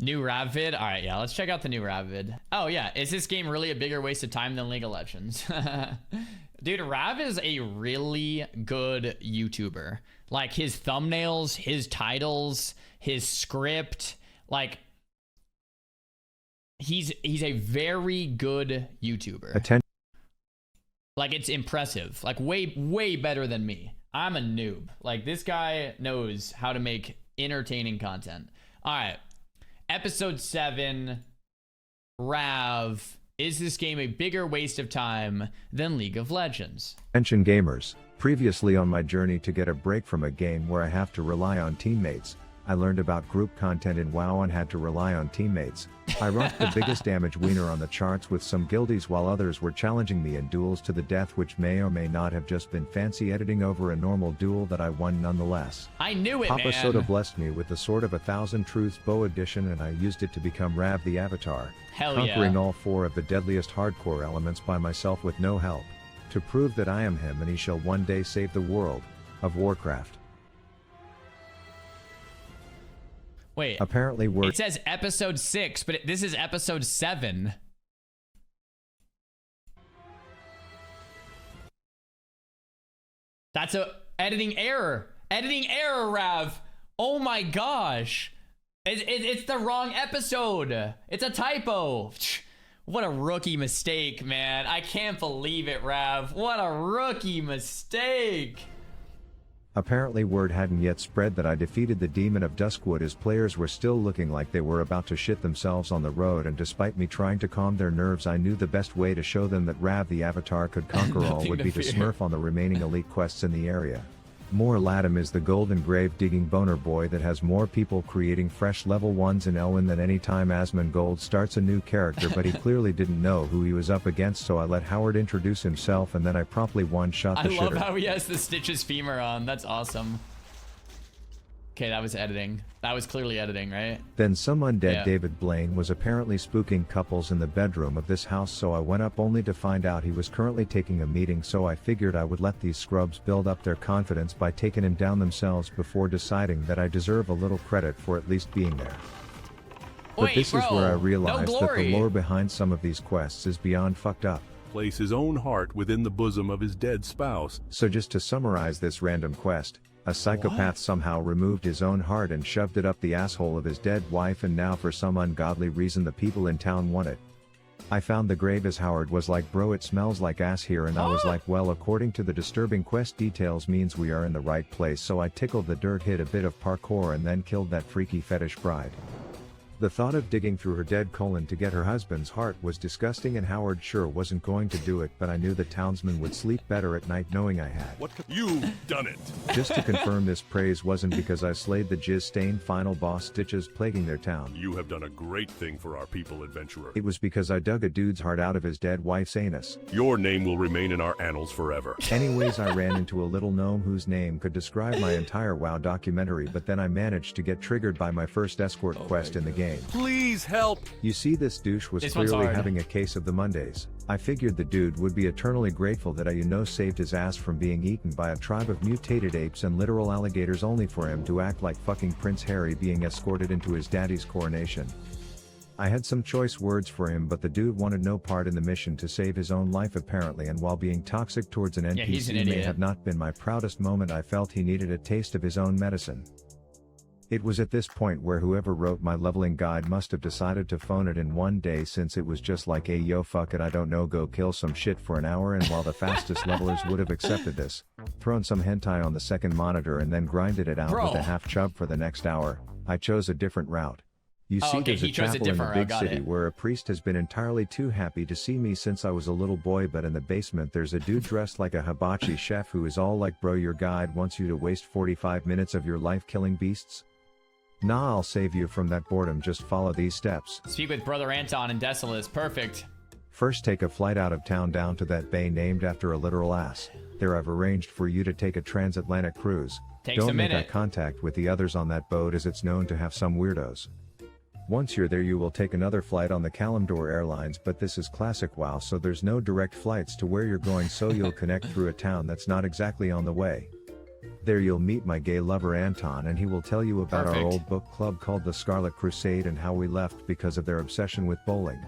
New Rav vid? Alright, yeah, let's check out the new Rav vid. Oh yeah, is this game really a bigger waste of time than League of Legends? Dude, Rav is a really good YouTuber. Like, his thumbnails, his titles, his script, like, he's a very good YouTuber. Like, it's impressive. Like, way better than me. I'm a noob. Like, this guy knows how to make entertaining content. Alright. Episode 7, Rav. Is this game a bigger waste of time than League of Legends? Attention gamers. Previously on my journey to get a break from a game where I have to rely on teammates, I learned about group content in WoW and had to rely on teammates. I rocked the biggest damage wiener on the charts with some guildies while others were challenging me in duels to the death, which may or may not have just been fancy editing over a normal duel that I won nonetheless. I knew it, Papa man. Soda blessed me with the Sword of a Thousand Truths Bow Edition, and I used it to become Rav the Avatar, conquering all 4 of the deadliest hardcore elements by myself with no help, to prove that I am him and he shall one day save the world of Warcraft. Wait, apparently it says episode 6, but this is episode 7. That's a editing error. Editing error, Rav. Oh my gosh. It's the wrong episode. It's a typo. What a rookie mistake, man. I can't believe it, Rav. What a rookie mistake. Apparently word hadn't yet spread that I defeated the demon of Duskwood, as players were still looking like they were about to shit themselves on the road, and despite me trying to calm their nerves, I knew the best way to show them that Rav the Avatar could conquer all would be to smurf on the remaining elite quests in the area. More Latam is the golden grave digging boner boy that has more people creating fresh level 1s in Elwyn than any time Asmongold starts a new character, but he clearly didn't know who he was up against, so I let Howard introduce himself and then I promptly one-shot the shitter. I love how he has the Stitches femur on. That's awesome. Okay, that was editing. That was clearly editing, right? Then some undead David Blaine was apparently spooking couples in the bedroom of this house, so I went up only to find out he was currently taking a meeting, so I figured I would let these scrubs build up their confidence by taking him down themselves before deciding that I deserve a little credit for at least being there. But this is where I realized that the lore behind some of these quests is beyond fucked up. Place his own heart within the bosom of his dead spouse. So just to summarize this random quest, a psychopath somehow removed his own heart and shoved it up the asshole of his dead wife, and now for some ungodly reason the people in town want it. I found the grave as Howard was like, bro, it smells like ass here, and I was like, well, according to the disturbing quest details means we are in the right place, so I tickled the dirt, hit a bit of parkour, and then killed that freaky fetish bride. The thought of digging through her dead colon to get her husband's heart was disgusting, and Howard sure wasn't going to do it, but I knew the townsmen would sleep better at night knowing I had. You've done it! Just to confirm, this praise wasn't because I slayed the jizz-stained final boss Stitches plaguing their town. You have done a great thing for our people, adventurer. It was because I dug a dude's heart out of his dead wife's anus. Your name will remain in our annals forever. Anyways, I ran into a little gnome whose name could describe my entire WoW documentary, but then I managed to get triggered by my first escort quest in the game. Please help! You see, this douche was clearly having a case of the Mondays. I figured the dude would be eternally grateful that I saved his ass from being eaten by a tribe of mutated apes and literal alligators, only for him to act like fucking Prince Harry being escorted into his daddy's coronation. I had some choice words for him, but the dude wanted no part in the mission to save his own life apparently, and while being toxic towards an NPC may have not been my proudest moment, I felt he needed a taste of his own medicine. It was at this point where whoever wrote my leveling guide must have decided to phone it in one day, since it was just like, hey yo, fuck it, I don't know, go kill some shit for an hour, and while the fastest levelers would have accepted this, thrown some hentai on the second monitor and then grinded it out with a half chub for the next hour, I chose a different route. You see, there's a chapel in a big city where a priest has been entirely too happy to see me since I was a little boy, but in the basement there's a dude dressed like a hibachi chef who is all like, bro, your guide wants you to waste 45 minutes of your life killing beasts? Nah, I'll save you from that boredom, just follow these steps. Speak with Brother Anton in Decilis, perfect. First, take a flight out of town down to that bay named after a literal ass. There I've arranged for you to take a transatlantic cruise. Don't make eye contact with the others on that boat, as it's known to have some weirdos. Once you're there, you will take another flight on the Kalimdor Airlines, but this is classic WoW, so there's no direct flights to where you're going, so you'll connect through a town that's not exactly on the way. There you'll meet my gay lover Anton, and he will tell you about our old book club called the Scarlet Crusade and how we left because of their obsession with bowling.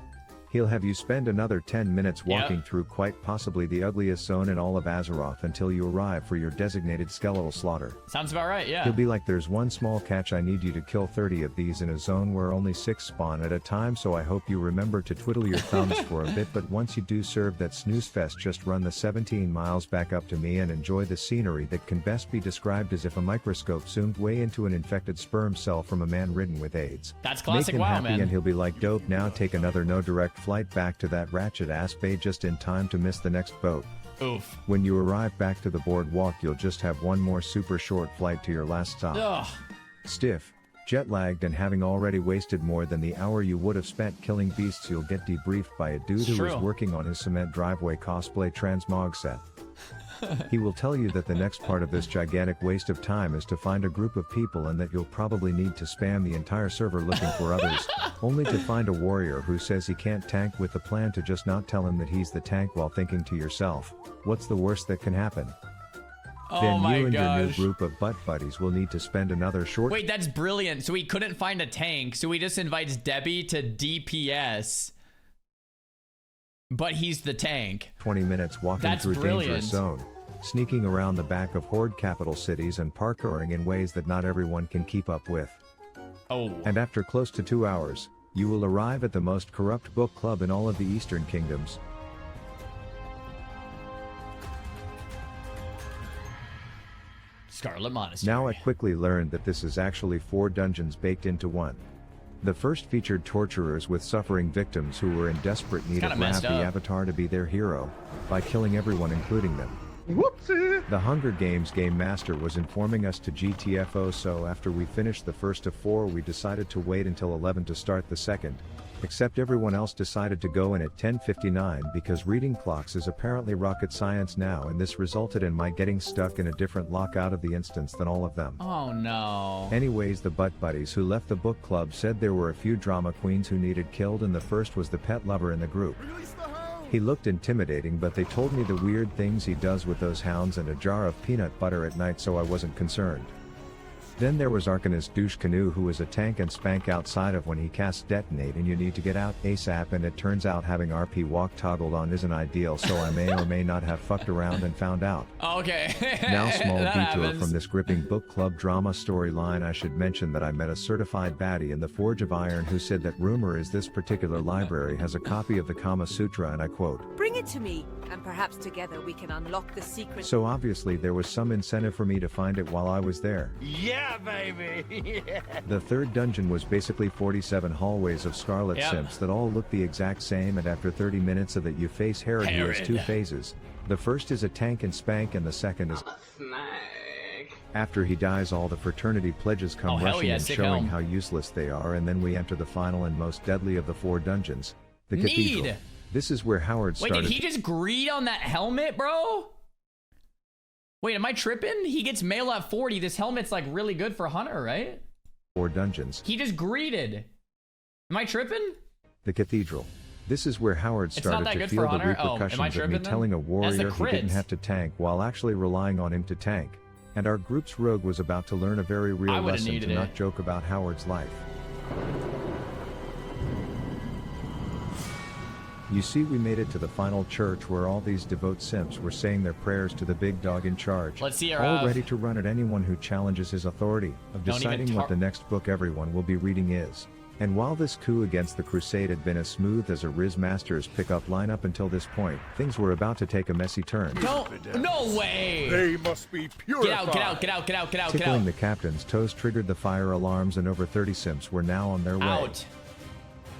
He'll have you spend another 10 minutes walking through quite possibly the ugliest zone in all of Azeroth until you arrive for your designated skeletal slaughter. Sounds about right, yeah. He'll be like, there's one small catch, I need you to kill 30 of these in a zone where only 6 spawn at a time, so I hope you remember to twiddle your thumbs for a bit, but once you do serve that snooze fest, just run the 17 miles back up to me and enjoy the scenery that can best be described as if a microscope zoomed way into an infected sperm cell from a man ridden with AIDS. That's classic. Make him happy, man. And he'll be like, dope, now take another no direct flight back to that ratchet ass bay just in time to miss the next boat. Oof. When you arrive back to the boardwalk, you'll just have one more super short flight to your last stop. Ugh. Stiff, jet-lagged, and having already wasted more than the hour you would have spent killing beasts, you'll get debriefed by a dude who was working on his cement driveway cosplay transmog set. He will tell you that the next part of this gigantic waste of time is to find a group of people and that you'll probably need to spam the entire server looking for others, only to find a warrior who says he can't tank, with the plan to just not tell him that he's the tank, while thinking to yourself, what's the worst that can happen? Then you and your new group of butt buddies will need to spend another short... Wait, that's brilliant. So he couldn't find a tank, so he just invites Debbie to DPS. But he's the tank. 20 minutes walking through dangerous zone, sneaking around the back of horde capital cities, and parkouring in ways that not everyone can keep up with. Oh. And after close to 2 hours, you will arrive at the most corrupt book club in all of the Eastern Kingdoms. Scarlet Monastery. Now I quickly learned that this is actually 4 dungeons baked into one. The first featured torturers with suffering victims who were in desperate need of Ravs the Avatar to be their hero, by killing everyone including them. Whoopsie! The Hunger Games Game Master was informing us to GTFO, so after we finished the first of 4 we decided to wait until 11 to start the second. Except everyone else decided to go in at 10:59 because reading clocks is apparently rocket science now, and this resulted in my getting stuck in a different lock out of the instance than all of them. Oh no. Anyways, the butt buddies who left the book club said there were a few drama queens who needed killed, and the first was the pet lover in the group. He looked intimidating, but they told me the weird things he does with those hounds and a jar of peanut butter at night, so I wasn't concerned. Then there was Arcanist Douche Canoe, who was a tank and spank outside of when he casts detonate and you need to get out ASAP, and it turns out having RP walk toggled on isn't ideal, so I may or may not have fucked around and found out. Okay. Now, small detour from this gripping book club drama storyline, I should mention that I met a certified baddie in the Forge of Iron who said that rumor is this particular library has a copy of the Kama Sutra, and I quote, "Bring it to me, and perhaps together we can unlock the secret." So obviously there was some incentive for me to find it while I was there. Yeah, baby! Yeah. The third dungeon was basically 47 hallways of Scarlet Simps that all look the exact same, and after 30 minutes of it you face Herod, who has 2 phases. The first is a tank and spank, and the second is after he dies all the fraternity pledges come rushing in, showing how useless they are, and then we enter the final and most deadly of the 4 dungeons, the cathedral. This is where Howard started. Wait, did he just greed on that helmet, bro? Wait, am I tripping? He gets mail at 40. This helmet's like really good for Hunter, right? 4 dungeons. He just greeted. Am I tripping? The cathedral. This is where Howard started to feel the repercussions of me telling a warrior he didn't have to tank while actually relying on him to tank. And our group's rogue was about to learn a very real lesson to not joke about Howard's life. You see, we made it to the final church where all these devout simps were saying their prayers to the big dog in charge. Let's see her all ready to run at anyone who challenges his authority of deciding what the next book everyone will be reading is. And while this coup against the crusade had been as smooth as a Riz Master's pickup lineup until this point, things were about to take a messy turn. No way! They must be purified. Get out. Tickling the captain's toes triggered the fire alarms, and over 30 simps were now on their way. Out.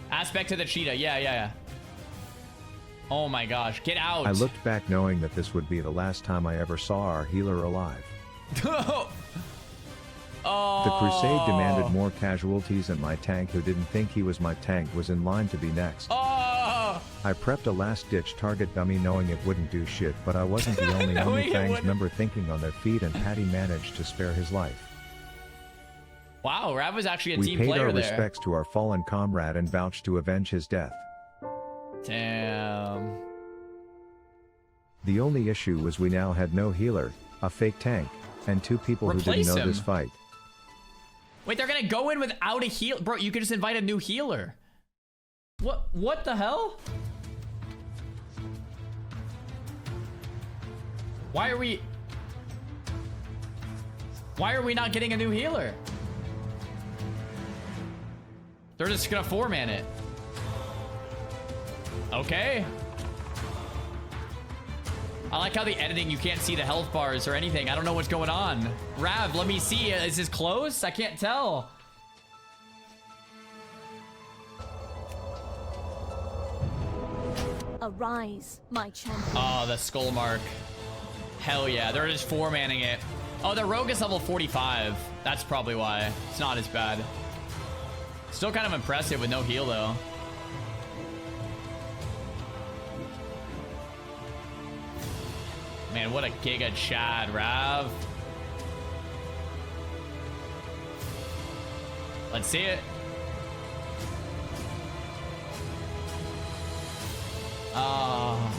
Aspect to the cheetah. Yeah. Oh my gosh, get out. I looked back knowing that this would be the last time I ever saw our healer alive. The crusade demanded more casualties, and my tank, who didn't think he was my tank, was in line to be next. I prepped a last-ditch target dummy knowing it wouldn't do shit, but I wasn't the only OnlyFans member thinking on their feet, and Patty managed to spare his life. Wow, Rav was actually a team player there. We paid our respects to our fallen comrade and vouched to avenge his death. Damn. The only issue was we now had no healer, a fake tank, And 2 people who didn't know this fight. Wait, they're gonna go in without a heal? Bro, you could just invite a new healer. What the hell? Why are we not getting a new healer? They're just gonna 4-man it. Okay. I like how the editing, you can't see the health bars or anything. I don't know what's going on. Rav, let me see. Is this close? I can't tell. Arise, my champion. Oh, the skull mark. Hell yeah. They're just 4-manning it. Oh, their rogue is level 45. That's probably why. It's not as bad. Still kind of impressive with no heal, though. Man, what a giga Chad, Rav. Let's see it. Oh.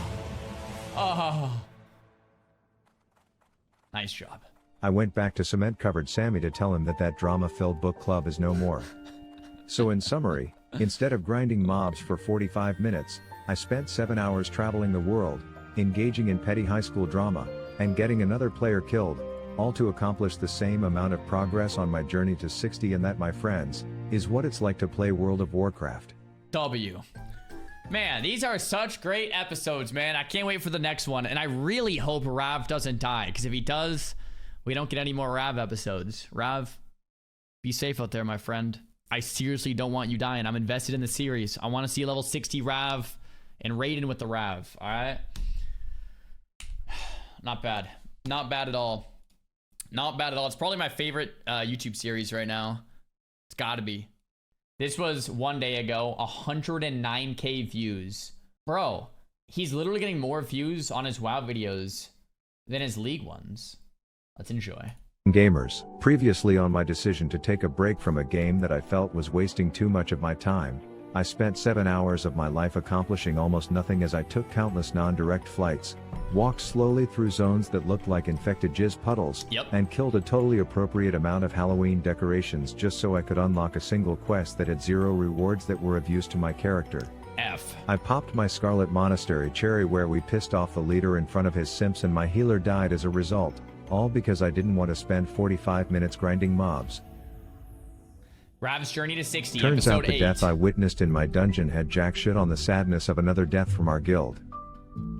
Nice job. I went back to cement-covered Sammy to tell him that that drama-filled book club is no more. So in summary, instead of grinding mobs for 45 minutes, I spent 7 hours traveling the world, engaging in petty high school drama, and getting another player killed, all to accomplish the same amount of progress on my journey to 60, and that, my friends, is what it's like to play World of Warcraft. W. Man, these are such great episodes, man. I can't wait for the next one, and I really hope Rav doesn't die, because if he does, we don't get any more Rav episodes. Rav, be safe out there, my friend. I seriously don't want you dying. I'm invested in the series. I want to see level 60 Rav and Raiden with the Rav, all right? Not bad. Not bad at all. Not bad at all. It's probably my favorite YouTube series right now. It's got to be. This was 1 day ago, 109K views. Bro, he's literally getting more views on his WoW videos than his League ones. Let's enjoy. Gamers, previously on my decision to take a break from a game that I felt was wasting too much of my time, I spent 7 hours of my life accomplishing almost nothing as I took countless non-direct flights, walked slowly through zones that looked like infected jizz puddles, and killed a totally appropriate amount of Halloween decorations just so I could unlock a single quest that had 0 rewards that were of use to my character. I popped my Scarlet Monastery cherry where we pissed off the leader in front of his simps, and my healer died as a result, all because I didn't want to spend 45 minutes grinding mobs. Rav's Journey to 60, Turns episode out the 8. death I witnessed in my dungeon had jack shit on the sadness of another death from our guild.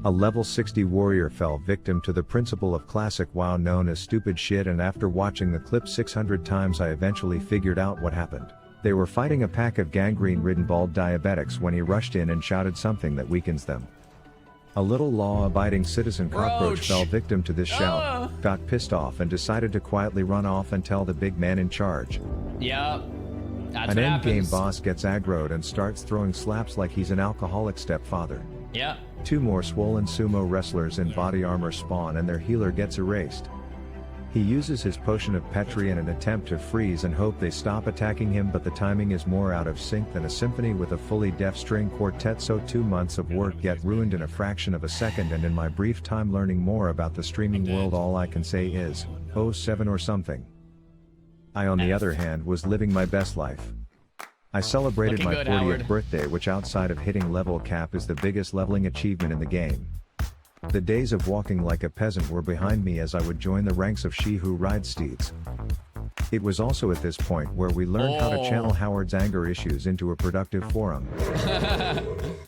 A level 60 warrior fell victim to the principle of classic WoW known as stupid shit, and after watching the clip 600 times I eventually figured out what happened. They were fighting a pack of gangrene-ridden bald diabetics when he rushed in and shouted something that weakens them. A little law-abiding citizen cockroach fell victim to this shout, got pissed off and decided to quietly run off and tell the big man in charge. Yeah. That's An what endgame happens. boss gets aggroed and starts throwing slaps like he's an alcoholic stepfather. Yeah. 2 more swollen sumo wrestlers in body armor spawn and their healer gets erased. He uses his potion of Petri in an attempt to freeze and hope they stop attacking him, but the timing is more out of sync than a symphony with a fully deaf string quartet, so 2 months of work get ruined in a fraction of a second, and in my brief time learning more about the streaming world all I can say is, oh 7 or something. I on the other hand was living my best life. I celebrated my 40th birthday, which outside of hitting level cap is the biggest leveling achievement in the game. The days of walking like a peasant were behind me as I would join the ranks of she who rides steeds. It was also at this point where we learned how to channel Howard's anger issues into a productive forum.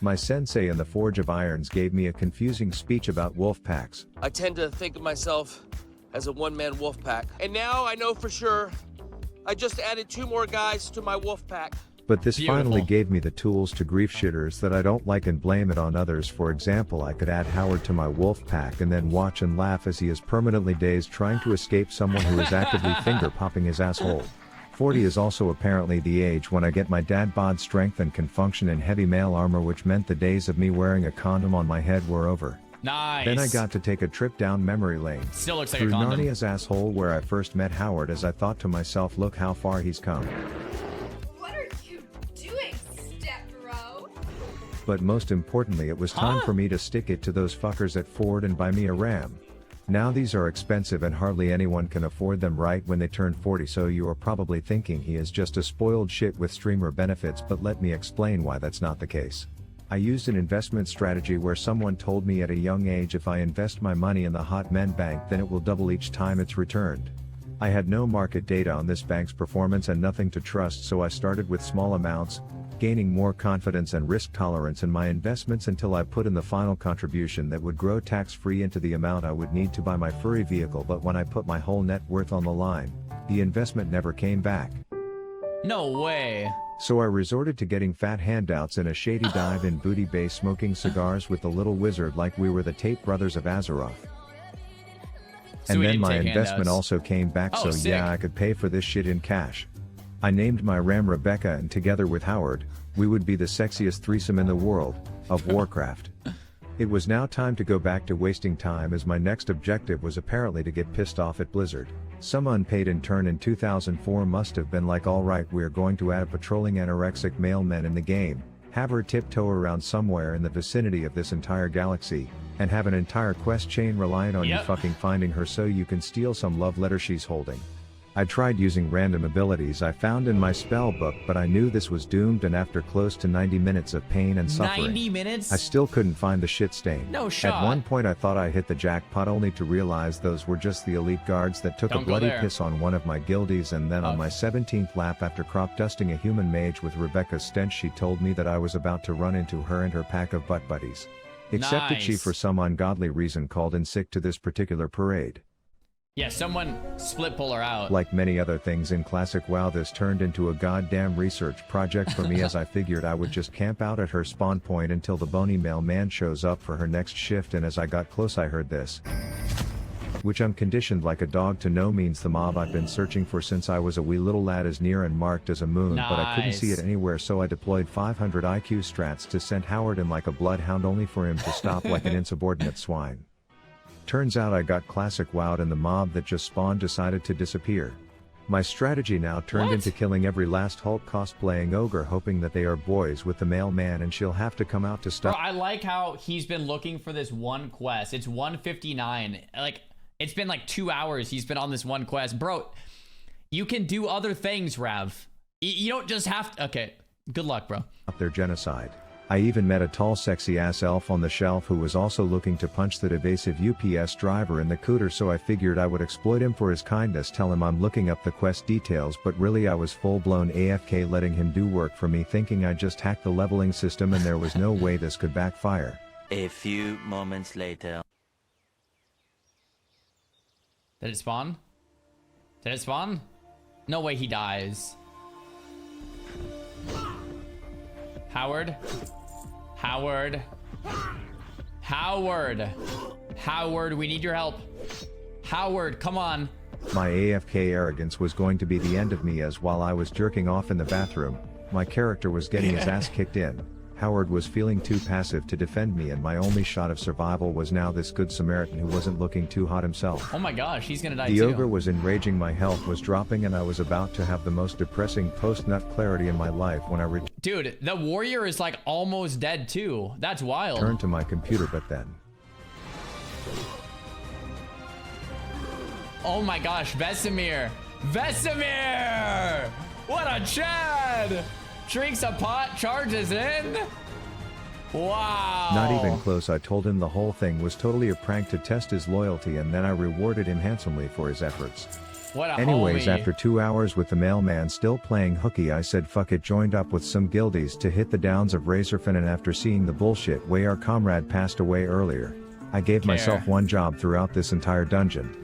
My sensei in the Forge of Irons gave me a confusing speech about wolf packs. I tend to think of myself as a one-man wolf pack. And now I know for sure I just added 2 more guys to my wolf pack. But this finally gave me the tools to grief shitters that I don't like and blame it on others. For example, I could add Howard to my wolf pack and then watch and laugh as he is permanently dazed trying to escape someone who is actively finger popping his asshole. 40 is also apparently the age when I get my dad bod strength and can function in heavy male armor, which meant the days of me wearing a condom on my head were over. Nice. Then I got to take a trip down memory lane. Still looks like through a condom. Narnia's asshole, where I first met Howard, as I thought to myself, look how far he's come. But most importantly, it was time for me to stick it to those fuckers at Ford and buy me a Ram. Now these are expensive and hardly anyone can afford them right when they turn 40, so you are probably thinking he is just a spoiled shit with streamer benefits, but let me explain why that's not the case. I used an investment strategy where someone told me at a young age if I invest my money in the Hot Men Bank then it will double each time it's returned. I had no market data on this bank's performance and nothing to trust, so I started with small amounts, gaining more confidence and risk tolerance in my investments until I put in the final contribution that would grow tax-free into the amount I would need to buy my furry vehicle. But when I put my whole net worth on the line, the investment never came back. No way. So I resorted to getting fat handouts in a shady dive in Booty Bay, smoking cigars with the little wizard like we were the Tate brothers of Azeroth. And then my investment also came back, so sick. Yeah, I could pay for this shit in cash. I named my ram Rebecca, and together with Howard, we would be the sexiest threesome in the world of Warcraft. It was now time to go back to wasting time, as my next objective was apparently to get pissed off at Blizzard. Some unpaid intern in 2004 must have been like, alright, we're going to add a patrolling anorexic male men in the game, have her tiptoe around somewhere in the vicinity of this entire galaxy, and have an entire quest chain reliant on you fucking finding her so you can steal some love letter she's holding. I tried using random abilities I found in my spell book, but I knew this was doomed, and after close to 90 minutes of pain and suffering, 90 minutes? I still couldn't find the shit stain. No shot. At one point I thought I hit the jackpot, only to realize those were just the elite guards that took a bloody piss on one of my guildies, and then on my 17th lap after crop dusting a human mage with Rebecca's stench, she told me that I was about to run into her and her pack of butt buddies. Except that she for some ungodly reason called in sick to this particular parade. Yeah, someone split pull her out. Like many other things in classic WoW, this turned into a goddamn research project for me, as I figured I would just camp out at her spawn point until the bony mailman shows up for her next shift, and as I got close I heard this. Which I'm conditioned like a dog to know means the mob I've been searching for since I was a wee little lad is near and marked as a moon, but I couldn't see it anywhere, so I deployed 500 IQ strats to send Howard in like a bloodhound, only for him to stop like an insubordinate swine. Turns out I got classic wowed and the mob that just spawned decided to disappear. My strategy now turned into killing every last Hulk cosplaying ogre, hoping that they are boys with the mailman and she'll have to come out to stop. Bro, I like how he's been looking for this one quest. It's 159. Like, it's been like 2 hours he's been on this one quest. Bro, you can do other things, Rav. You don't just have to... Okay, good luck, bro. Their genocide. I even met a tall sexy ass elf on the shelf who was also looking to punch that evasive UPS driver in the cooter, so I figured I would exploit him for his kindness, tell him I'm looking up the quest details, but really I was full blown AFK letting him do work for me, thinking I just hacked the leveling system and there was no way this could backfire. A few moments later. Did it spawn? Did it spawn? No way he dies. Howard? Howard? Howard! Howard, we need your help. Howard, come on. My AFK arrogance was going to be the end of me, as while I was jerking off in the bathroom, my character was getting his ass kicked in. Howard was feeling too passive to defend me, and my only shot of survival was now this good Samaritan who wasn't looking too hot himself. Oh my gosh, he's gonna die too. The ogre was enraging, my health was dropping, and I was about to have the most depressing post-nut clarity in my life when I Dude, the warrior is like almost dead too. That's wild. Turned to my computer, but then... Oh my gosh, Vesemir! Vesemir! What a Chad! Drinks a pot, charges in. Wow. Not even close. I told him the whole thing was totally a prank to test his loyalty, and then I rewarded him handsomely for his efforts. What a Anyways, homie. After 2 hours with the mailman still playing hooky, I said fuck it, joined up with some guildies to hit the downs of Razorfin, and after seeing the bullshit way our comrade passed away earlier, I gave myself one job throughout this entire dungeon.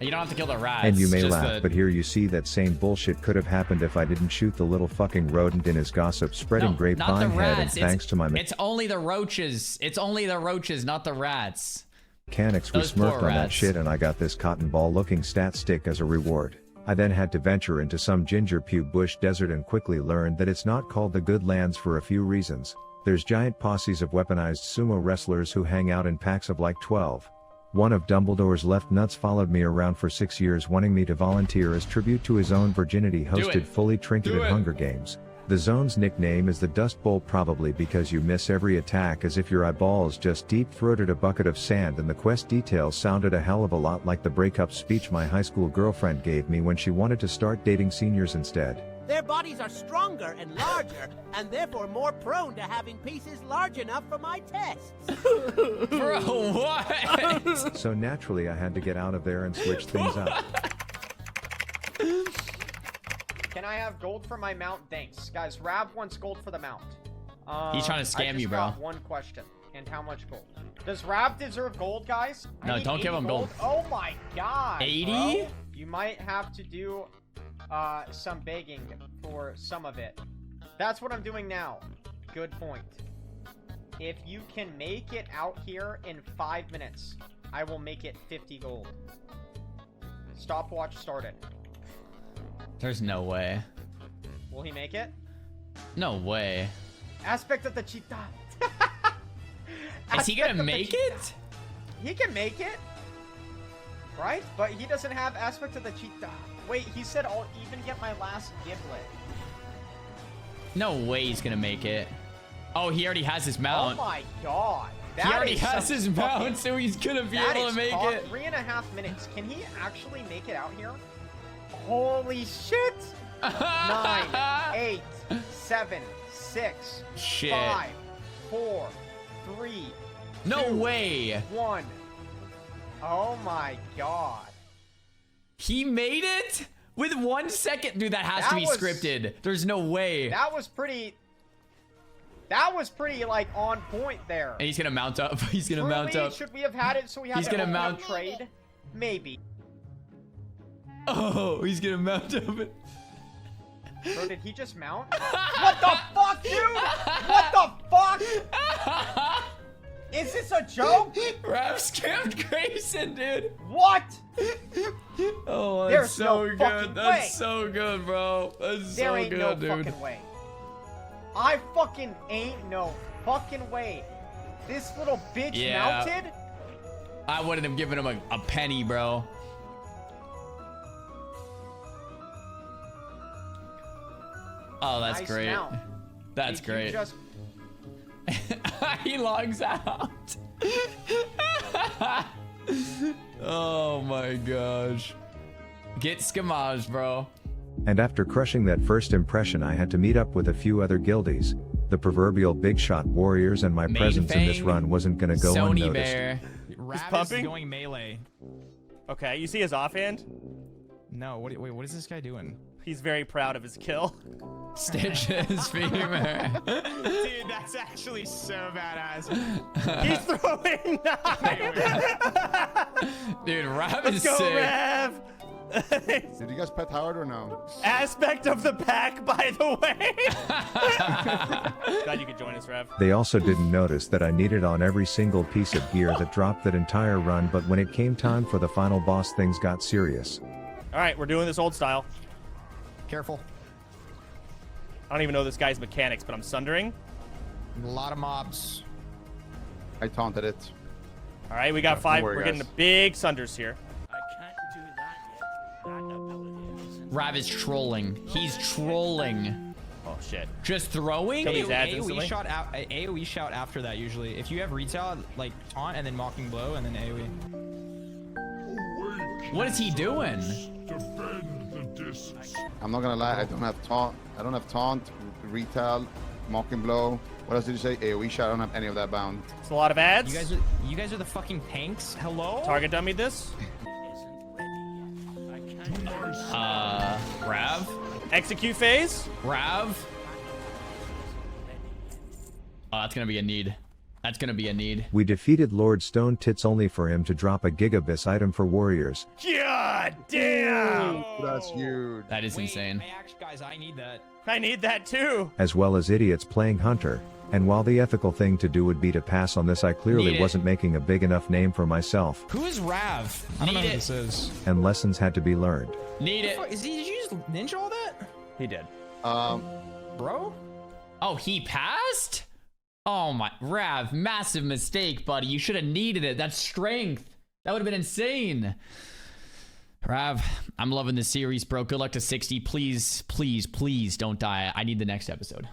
You don't have to kill the rats. And you may laugh, but here you see that same bullshit could have happened if I didn't shoot the little fucking rodent in his gossip spreading grapevine head, and thanks to my It's only the roaches. It's only the roaches, not the rats. Mechanics, we smurfed on that shit, and I got this cotton ball looking stat stick as a reward. I then had to venture into some ginger pube bush desert and quickly learned that it's not called the Good Lands for a few reasons. There's giant posses of weaponized sumo wrestlers who hang out in packs of like 12. One of Dumbledore's left nuts followed me around for 6 years, wanting me to volunteer as tribute to his own virginity hosted fully trinketed Hunger Games. The zone's nickname is the Dust Bowl, probably because you miss every attack as if your eyeballs just deep-throated a bucket of sand, and the quest details sounded a hell of a lot like the breakup speech my high school girlfriend gave me when she wanted to start dating seniors instead. Their bodies are stronger and larger, and therefore more prone to having pieces large enough for my tests. Bro, what? So naturally I had to get out of there and switch things up. Can I have gold for my mount? Thanks. Guys, Rav wants gold for the mount. He's trying to scam you, bro. Got one question. And how much gold? Does Rav deserve gold, guys? No, don't give him gold. Oh my god. 80? Bro. You might have to do some begging for some of it. That's what I'm doing now. Good point. If you can make it out here in 5 minutes, I will make it 50 gold. Stopwatch started. There's no way. Will he make it? No way. Aspect of the cheetah. Is he gonna make it? He can make it. Right? But he doesn't have aspect of the cheetah. Wait, he said I'll even get my last giblet. No way he's gonna make it. Oh, he already has his mount. Oh my god. He already has his mount, so he's gonna be able to make it. 3.5 minutes. Can he actually make it out here? Holy shit! 9, 8, 7, 6, shit. 5, 4, 3. No 2, way. 1. Oh my god. He made it with 1 second. Dude, that has to be scripted. There's no way. That was pretty like on point there. And he's gonna mount up. He's gonna mount up. Should we have had it so we had to mount trade? Maybe. Oh, he's gonna mount up. Bro, did he just mount? What the fuck, dude? What the fuck? Is this a joke? Rav scammed Grayson, dude. What? Oh, that's There's so no good. That's way. so good, bro. That's so good, dude. There ain't no fucking way. I fucking ain't no fucking way. This little bitch mounted? I wouldn't have given him a penny, bro. Oh, that's great. Mount. That's great. Just... He logs out. Oh my gosh. Get Skamaj, bro. And after crushing that first impression, I had to meet up with a few other guildies, the proverbial big shot warriors, and my presence in this run wasn't gonna go Sony unnoticed. Bear. Ravs is going melee. Okay, you see his offhand? No, wait, what is this guy doing? He's very proud of his kill. Stitch his femur. Dude, that's actually so badass. He's throwing knives. Dude, Rav Let's is go, sick. Rav. Did you guys pet Howard or no? Aspect of the pack, by the way. Glad you could join us, Rav. They also didn't notice that I needed on every single piece of gear that dropped that entire run, but when it came time for the final boss, things got serious. All right, we're doing this old style. Careful. I don't even know this guy's mechanics, but I'm sundering. A lot of mobs. I taunted it. All right, we got 5. Worry, we're getting guys. the big sunders here. Rav is trolling. He's trolling. Oh shit! Just throwing? Kill these ads instantly. AoE shot after that usually. If you have retail, like taunt and then mocking blow and then AoE. What is he doing? I'm not gonna lie, I don't have taunt, retail, mocking blow. What else did you say? AoE shot. I don't have any of that bound. It's a lot of ads. You guys are the fucking tanks. Hello? Target dummy this. Rav? Execute phase. Rav? Oh, that's gonna be a need. That's gonna be a need. We defeated Lord Stone Tits only for him to drop a Gigabis item for warriors. God damn! That's huge. That is insane. Hey, actually, guys, I need that. I need that too. As well as idiots playing Hunter. And while the ethical thing to do would be to pass on this, I clearly wasn't making a big enough name for myself. Who is Rav? I don't know who this is. And lessons had to be learned. Need it. Did you just ninja all that? He did. Bro? Oh, he passed? Oh my, Rav, massive mistake, buddy. You should have needed it. That's strength. That would have been insane. Rav, I'm loving this series, bro. Good luck to 60. Please, please, please don't die. I need the next episode.